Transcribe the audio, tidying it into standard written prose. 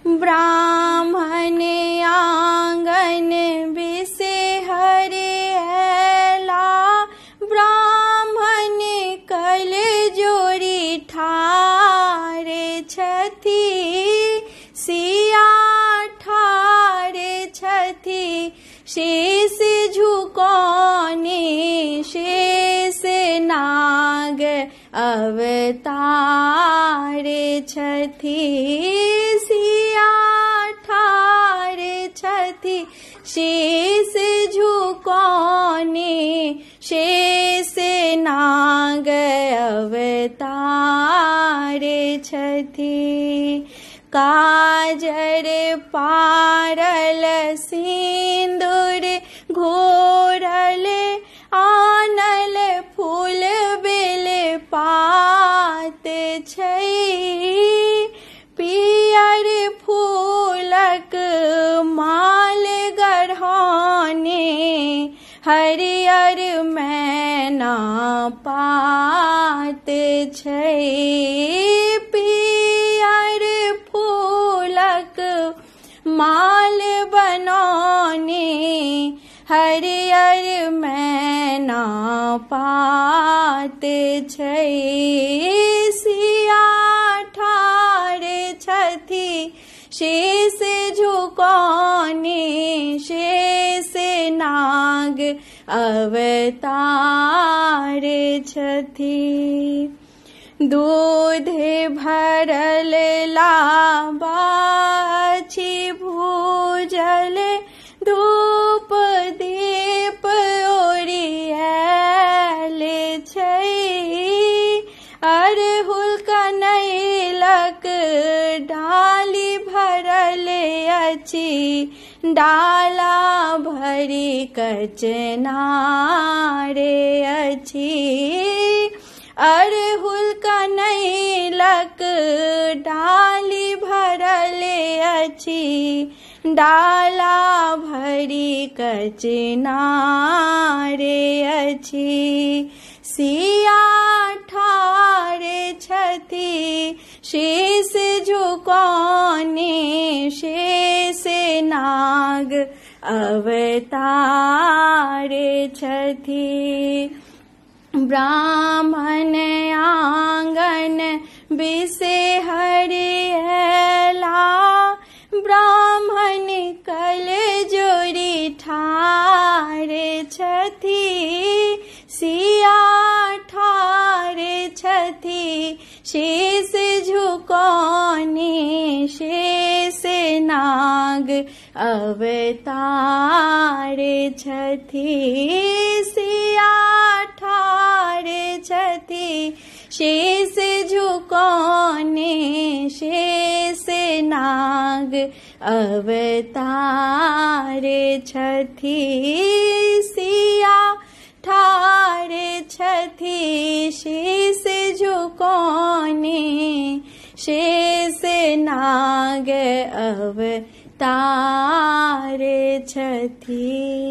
ब्राह्मण आंगन बिसे हरियला, ब्राह्मण कल जोड़ी ठारे छथि, सिया ठारे छथि, शेष झुकाने शेष नाग अवतारे छथि, सिया ठारे छथि, शेष झुकाने शेष नाग अवतारे छथि। काजर पारल सिंदूर घोरल, आनल फूल बेल पात छै, पियर फूलक माल गढ़ाने, हरियर मैना पात छै, पियर फूलक माल बनाने, हरियर मैना पात छै, सिया ठारे छथि, शेष झुकाने शेष नाग अवतारे छथि। दूध भरल लाबाछि भूजल, धूप दीप ओरियल छै, अरहुल कनैलक डाली भरल अछि, डाला भरि कचनारे अछि, अरहुल कनैलक डाली भरल अछि, डाला भरि कचनारे अछि, सिया ठारे छथि, शेष झुकाने शेष नाग अवतारे छथि। ब्राह्मण आंगन बिसे हरियला, ब्राह्मण कल जोड़ी ठारे छथि, सिया ठारे छथि, शेष झुकाने शेष नाग अवतारे छथि, सिया ठारे छथि, शेष झुकाने शेष नाग अवतारे छथि, सिया ठारे छथि, शेष झुकाने शेष नाग अवतारे छथि।